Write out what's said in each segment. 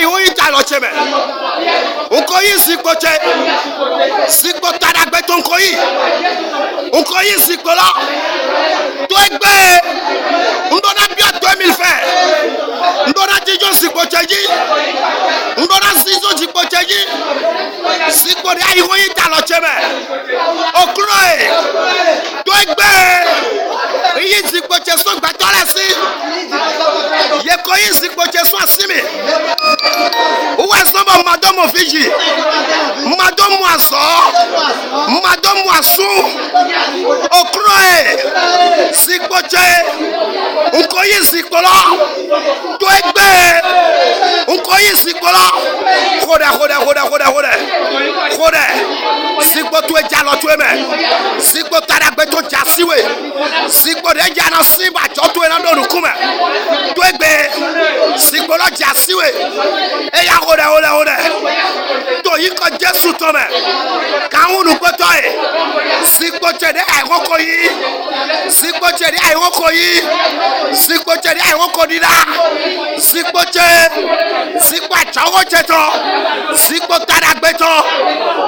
ihoyi talo cheme. Unkoyi sikpoche. Sikpo tadagbe ton koyi. Unkoyi sikpola. To egbe. Ndona bia 2020. Ndona tijo sikpoche ji. Ndona sizo sikpoche ji. Sikpo de ihoyi talo cheme. Okroe. To egbe. Iyi sikpoche so gbatole si. Ye koyi sikpoche so asimi. Uwe somo madomo Fiji. Madomo aso. Madomo asu. Okroe. Sikpoche. Unkoyi sikpola. To egbe. Unkoyi sikpola. Khode. Sikpo tu ejalo tu eme. Sikpo taragbe to jasiwe. Sikpo de jana simba jotu ena do nukume. To egbe. Sikpo lo jasiwe. Eya khode. To yiko Jesu tome. Kaunu kotoe. Sikpo chede ayoko yi. Sikpo chede ayoko yi. Sikpo chede ayoko dida. Sikpo che. Sikpo achawo cheto. Sikpo taragbe to.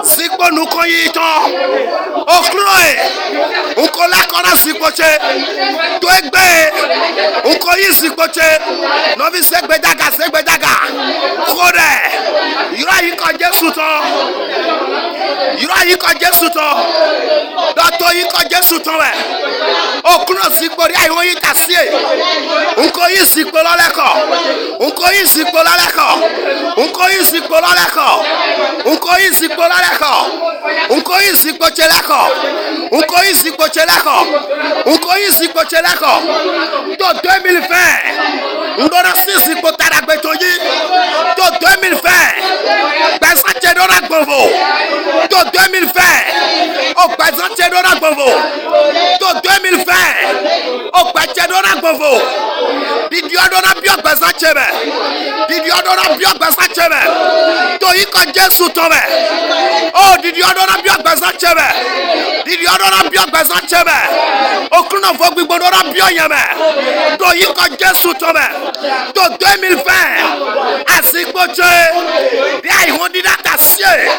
Sikpo nukoyi to. Okroe. Unkola kona sikpo che. To egbe. Unkoyi sikpo che. Novi segbe daga. Khode. Yura yiko Jesu to. Doto yiko Jesu to we. Okro sikpo ri ayo yi tasie. Unkoyi sikpo loleko. Unkoyi sikpo loleko. Unkoyi sikpo cheleko. To 2020. Ndona sikpo taragbe toji. To 2020. Besa chedora gbovo. To 2020. O besa chedora gbovo. To 2020. O besa chedora gbovo. Did odora bio besa chebe. To iko Jesu tome. Oh, did odora bio besa chebe. Okuno fogbi bodora bio yeme. To iko Jesu tome. To 2020. Asikpo che. Dia ihondi data sie.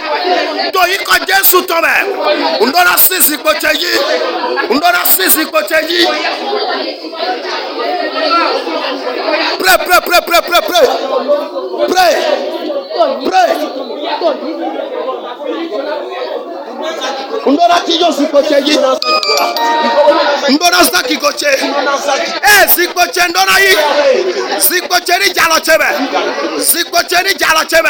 To iko Jesu tome. Ndona sisi kocheji. Pray. Ndona tijo sikocheji. Ndona saki koche. Sikoche ndona yi. Sikoche ni jalo chebe. Sikoche ni jalo chebe.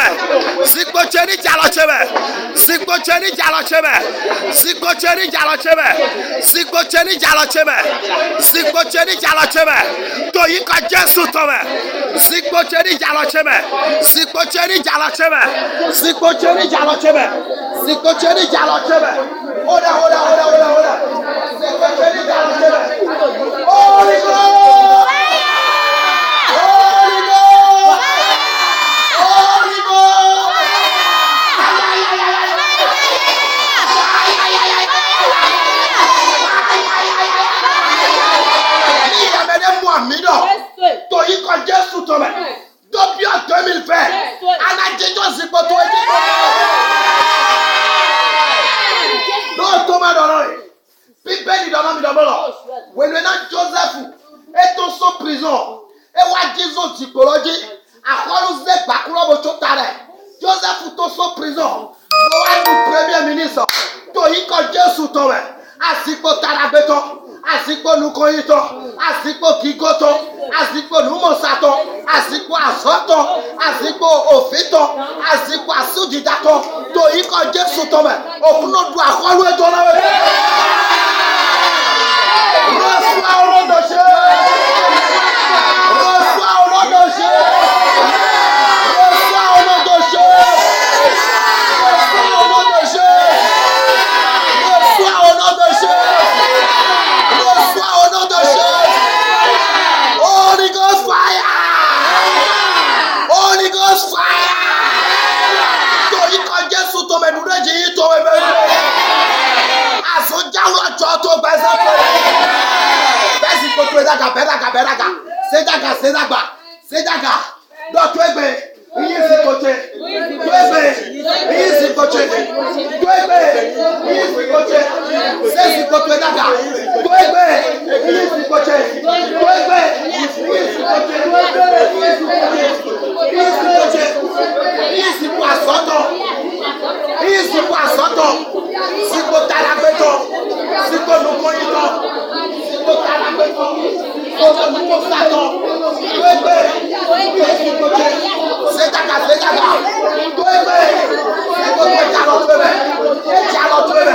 To yika Jesu tome. Sikoche ni jalo chebe. Oda. Sikoche ni jalo chebe. Holy Ghost. To yiko Jesu tome. Depuis 2020. Anajejo zipo to eji. No toma dolore. Bibeli dona mi dobolo. When we na Joseph eto so prison. E wa Jesus psychology. Akolu ze bakuro bo chotare. Joseph to so prison. Go wa du premier ministre. To yiko Jesu tome. Asipo tarabeto. Asipo nukoyito. Asipo kigoto. Asipo numosato. Asipo asoto. Asipo ofito. Asipo asujidato. To yiko Jesu tome. Okuno du akolu eto na we. Reçois au nom de Jésus. Holy Ghost fire. To yiko Jesu to me dureji to me. Asojawo ajo to gbese. Beraga. Sedaga. Dọ́tọ̀ egbe. Easy coach. Tuebe. Easy coach. Tuebe. Easy coach. Sesi coach daga. Tuebe. Easy coach. Tuebe. Easy coach. Easy coach. Easy poisson. Easy poisson. Siko talabeto. Siko nukoyito. Siko talabeto. Siko nukosato. Tuebe. Easy coach. Setaga. Tuebe. Siko tuebe. Ejalo tuebe.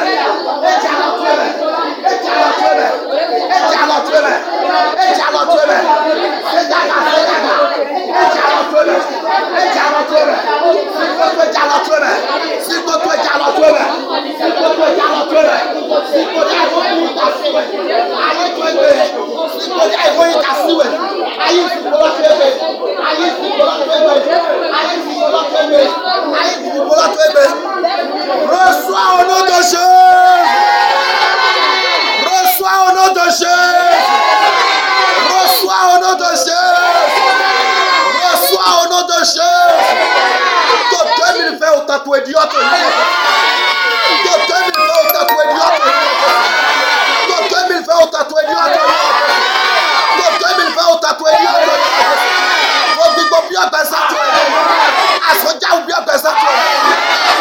Reçois au nom de Jésus. Reçois au nom de Jésus. Reçois au nom de Jésus. Reçois au nom de Jésus. Ton 2020 au tatoué idiote. Ton 2020 au tatoué idiote. Ton 2020 au tatoué idiote. Ton 2020 au tatoué idiote. Ton bigo bien pesant. Asoja ou bien pesant.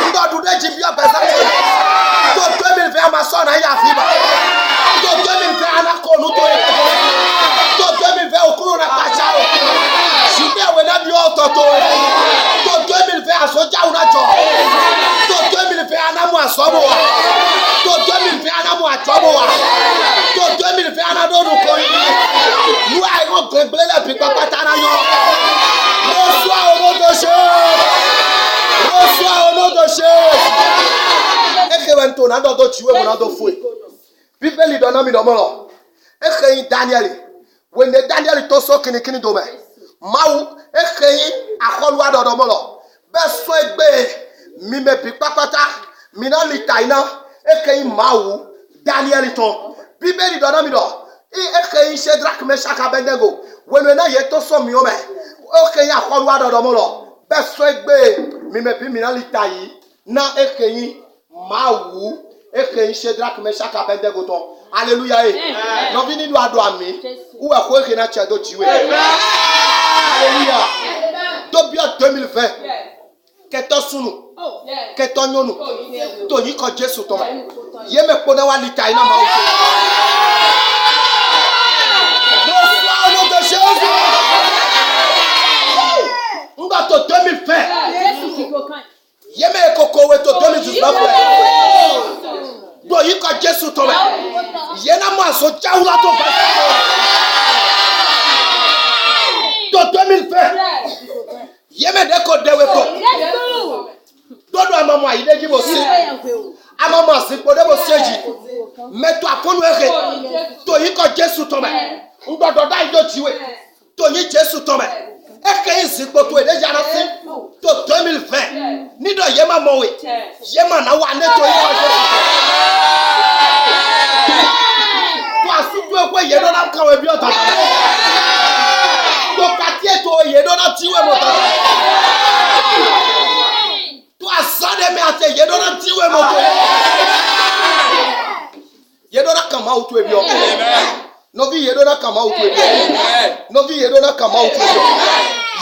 Ndodou deji bien pesant. Ton 2020 ma son na ya fiba. Ton 2020 anakonu to. Ton 2020 okuro na pachao. Shime wena bi ototo. Ton 2020 asoja una jo. Ton 2020 anamu asobo wa. Ton 2020 anamu ajobo wa. Ton 2020 anadodu ko yi. Lu ai gon gbegbele le bi papata na yo. Reçois au nom de Jésus. Reçois au nom de Jésus. Ekewento na do chiwe mo na do fue. Bíbélì dona mi do mo lo. Ekeyin Daniel. When the Daniel to so kini do me. Mawu ekeyin akolu adodo mo lo. Be so egbe mi me bi papata mi na litaina ekeyin mawu Daniel to. Bíbélì dona mi do. Ekeyin Shadrach Meshach Abednego. When we na ye to so mi o me. Ekeyin akolu adodo mo lo. Be so egbe mi me bi mi na litai na ekeyin mawu ekeyin Shadrach Meshach Abednego to. Alléluia. Non vini nous ado ami. Ou ako eke na chedo jiwe. Alléluia. Dobia 2020. Keto sunu. Keto nyonu. To yi ko Jesu to. Ye me pona wa lita ina ma o. Reçois au nom de Jésus. Nga to 2020. Ye me koko we to 2019. Do yi ko Jesu to me. Yena ma so jaula to ba. To 2020. Ye me de ko dewe ko. Dodo amamo ayideji bo si. Amamo si ko de bo seji. Meto aponu ere. To yi ko Jesu to me. Ndodo da ido tiwe. To yi Jesu to me. Eke isi ko to edeja na si. To 2020. Nido ye ma mo we. Ye ma na wa ne to yi ko Jesu. Asutu ekwe yedo na kawe bi ota. To katie to yedo na tiwe moto. To asade me ate yedo na tiwe moto. Yedo na kama utu ebi o. No vi yedo na kama utu ebi o. No vi yedo na kama utu ebi o.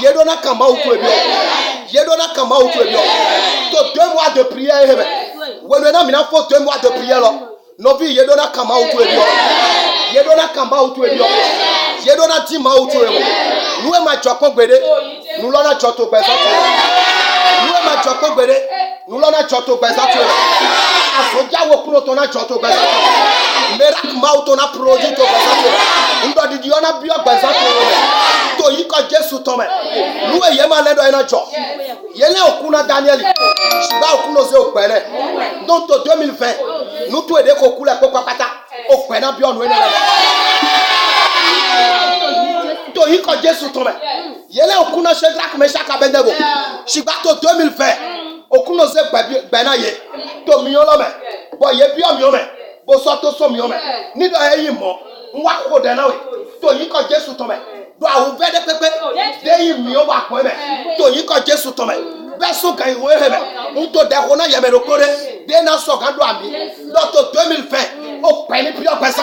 Yedo na kama utu ebi o. Yedo na kama utu ebi o. To 2 mois de prière. When na mina faut 2 mois de prière lo. No vi yedo na kama utu ebi o. Yedo na kamba utu ebi o. Yedo na tima utu ebi. Nuwe ma joko gbede. Nulo na joto gbesa to. Nuwe ma joko gbede. Nulo na joto gbesa to. Asoja wo kuno to na joto gbesa to. Merak ma uto na produit to gbesa to. Ndo didi ona bio gbesa to. To yi ko Jesu to me. Nuwe ye ma ledo ina jo. Yele okuna Daniel. Shiba okuno ze okpere. Don to 2020. Nutu ede ko kula ko papata. Okpena bi onu ene. To yi ko Jesu to me. Yele okuna Shadrach Meshach Abednego. Shiba to 2020. Okuno ze gbe na ye. To mi yo lo me. Bo ye bi o mi o me. Bo so to so mi o me. Ni do eyin mo. Nwa ko de na we. To yi ko Jesu to me. doit ouvert de pépé. Des millions va quoi mais. Tony quand Jésus tombe. Personne qui est heureux mais. On te déronne y a mais le code. Des gens sont grands amis. Dans 2020, au pays plus présent.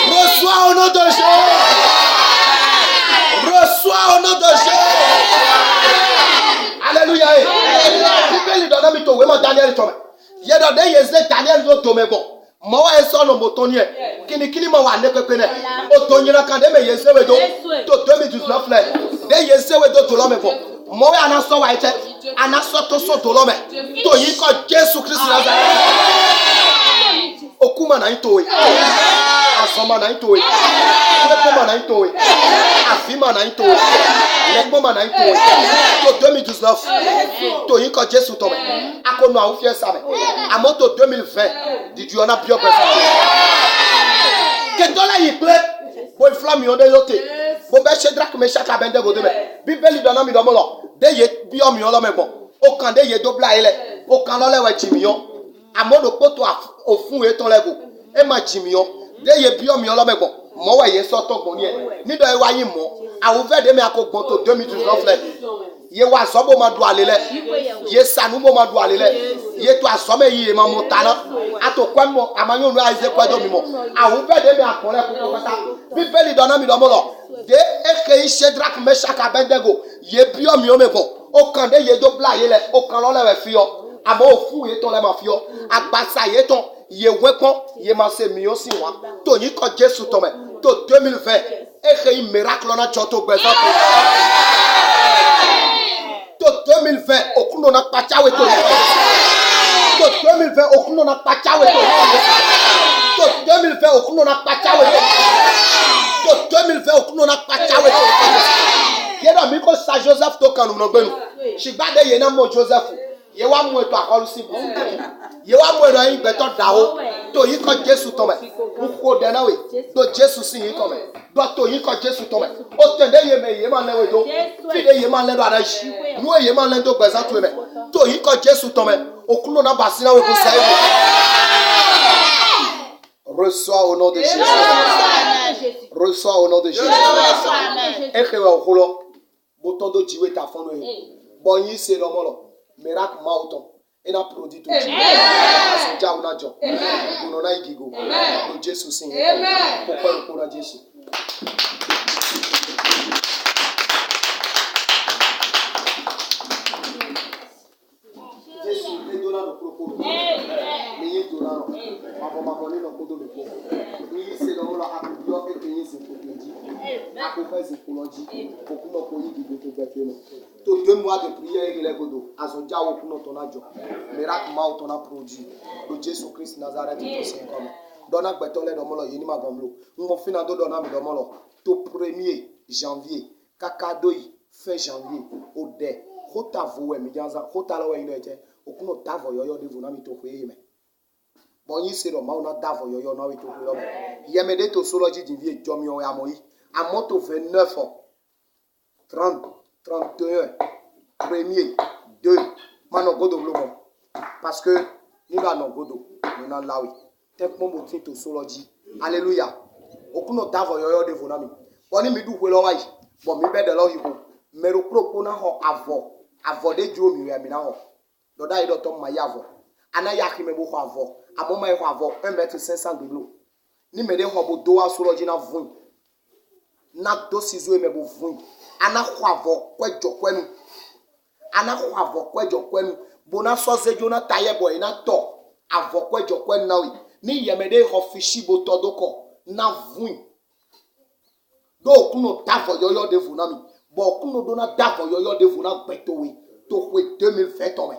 Reçois au nom de Jésus. Reçois au nom de Jésus. Alléluia. Bible lui donne mi to we ma Daniel to me. Ye do de yeze Daniel do to me bon. Mo wa eso no motonye. Kini mo wa ne pepe ne. O to nyina kan de me yeze we do. To 2019 le. De yeze we do to lo me bon. Mo wa na so wa ite. Ana so to lo me. To yi ko Jesus Christ Nazareth. Okuma na ito we. Asoma na ito we. Lekoma na ito we. Afima na ito we. Lekoma na ito we. To 2019. To yi ko Jesus to me. Akono a ofie sa me. Amoto 2020. Did you not pure person? Que dola yi ple. Boy flam yon de yote. Bo be Shadrach Meshach Abednego de me. Bible donne mi domolo. De ye bi o mi on lo me bon. O kan de ye dobla ele. O kan lo le we jimiyon. Amodo poto ofun e ton lego. E ma jimiyon. De ye bi o mi on lo me bon. Mo wa ye so to gbon ni e. Ni do e wa yin mo. A wo fe de me akogbon to 2019 le. Ye wa sobo ma do alele. Ye sanu mo ma do alele. Ye to asome yi ma mutana. Ato kwemo amanyo nu aize kwedo mi mo. A wo fe de me akore ko kota. Bibeli dona mi do mo lo. De eke Shadrach Meshach Abednego. Ye bi o mi o me bon. O kan de ye do bla ye le. O kan lo le we fi o. Amo ofu ye ton le ma fi o. Agbasa ye ton. Ye wepon. Ye ma se mi o si wa. To yi ko Jesu to me. To 2020. Eke yi miracle na choto gbezo. To 2020 okuno na pachawe to. To 2020 okuno na pachawe to. To 2020 okuno na pachawe to. To 2020 okuno na pachawe to. Yeda mi ko sa Joseph to kanu no gbenu. Shigbade ye na mo Joseph. Ye wa mu eto akolu si bu. Ye wa mu ero yin gbeto dawo. To yi ko Jesu to me. Uko de na we. To Jesu sin yi ko me. Do to yi ko Jesu to me. O tende ye me ye ma lewe do. Fi de ye ma le do ara shi. Nu ye ma le do gbeza to me. To yi ko Jesu to me. Okuno na basina we ko sai. Reçois au nom de Jésus. Reçois au nom de Jésus. Ekewe okulo. Boton do jiwe ta fonu e. Bonyi se lo molo. Miracle mauton. Et n'a produit tout. Amen. Ja una jo. Amen. Na igigo. Amen. Jésus sin. Amen. Pourquoi le pour Jésus? Jésus est donné le propos. Il est donné. Ma bonne no kodo le po. Il c'est dans la apio et qu'il c'est pour dire. A ko faire c'est pour dire. Pour qu'on ko yi gigo to befelo. To 2 mois de prière il est godo. Azonja wo kuno to na jo. Miracle ma to na produit. Le Jésus Christ Nazareth to c'est comme. Dona gbetole do molo yini ma gomlo. Mo fina do dona mi do molo. To 1er janvier. Kakado yi fin janvier. Ode. Kota vowe mi janza. Kota la we ino ete. Okuno davo yoyo de vona mi to kweye me. Bonyi se do ma ona davo yoyo na we to kweye me. Yemede to soloji divie jomi o ya moyi. À moto 29 ans. 30, 31, 1er, 2. Mano godo blobo. Parce que nous avons godo. Nous avons lawi. Tek mo motin to soloji. Alléluia. Okuno davo yoyo de vona mi. Boni mi du kwelo wa yi. Bon mi be de lo yibo. Mero pro na ho avo. Avo de jo mi ya mi na ho. Do da ido to ma ya avo. Ana ya ki me bo ho avo. Amo ma ho avo 1,500 m de ni me de ho bo do asoloji na vun. Na do sizo me bo vun. Ana ho avo kwejo kwenu. Ana ho avo kwejo kwenu. Bona so se jona taye boy na to. Avo kwejo kwenu na wi. Ni ye me de ho fishi bo to doko na vun. Do kuno davo yoyo de vun na mi. Bo kuno do na davo yoyo de vun na beto we. To we 2020 to me.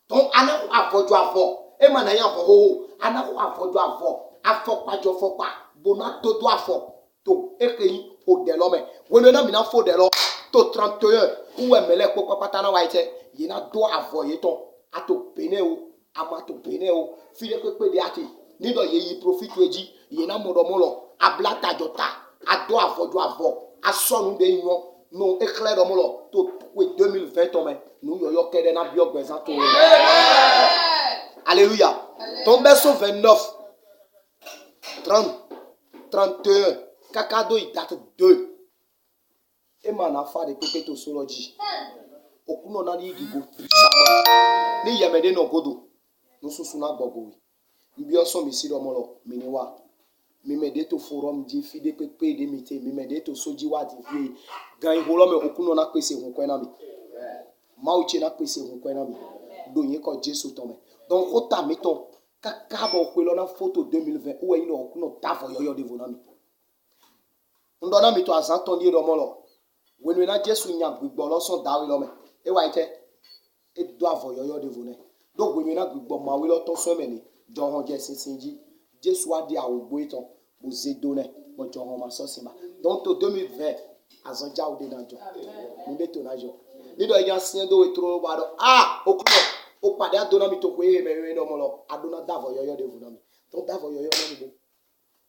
Ton ana ho avojo avo. E ma na yan ho ana ho avojo avo. Afo pajo fo pa. Bona to do afo. To ekei o de lo me wonu na mi na fo de lo to 31 uwe mele ko pata na waite yi na do avoye ton ato pene o amato pene o fi de pepe de ati ni do ye yi profit weji yi na modo molo ablata jota ado avojo avo asonu de yon no éclair do molo to we 2020 to me nu yo kede na bi ogbeza to alléluia ton verset 29 30 31. Kakado, il date 2. Et mana fa de pepe to soloji. Okuno na ni gigo. Sama. Ni yamede no godo. Nususu na gogo. Ibi oso mi si do molo. Minewa. Mimede to forum di fide pepe de mite. Mimede to soji wa di fi. Gan iholo me okuno na pese hunkwe mi. Mauche na pese hunkwe mi. Donye ko Jesu tome. Donc ota meton. Kakabo kwelo na photo 2020. Uwe ino okuno tafo yoyo de vonami. Ndona mi to azanton di do molo. When we not just win your big ball, also down with me. A white it do for your devone. Don't when we not big ball, my will to so many. John Hodges Sinji, just what they are wait on, was a donor, but John Homer Sosima. Don't to 2020 as a job de Najo. Munde to Najo. Nido ya sendo we throw bado. Ah, okuno. O pada dona mi to kwe me no molo. Adona davo yo devone. Don't davo yo no.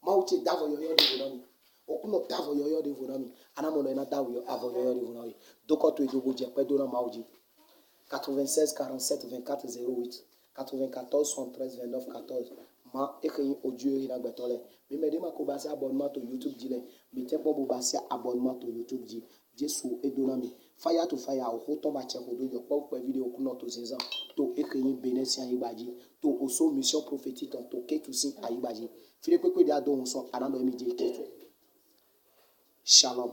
Mauche davo yo devone. Okuno davo yo devone. Anamono ena dawo yo avo yo devone. Doko to edogo je pe dona mauji. 96 47 24 08 94 73 29 14 ma ekeyin audio ina gbetole mi me de ma ko ba si abonnement to YouTube dile mi te po bo ba si abonnement to YouTube di Jesu edona mi fire to fire o ho to ba che ko do yo po pe video kuno to sezan to ekeyin benesi ayigbaji to oso mission prophétique to ke to sin ayigbaji file pepe de adon so anano mi je keto shalom.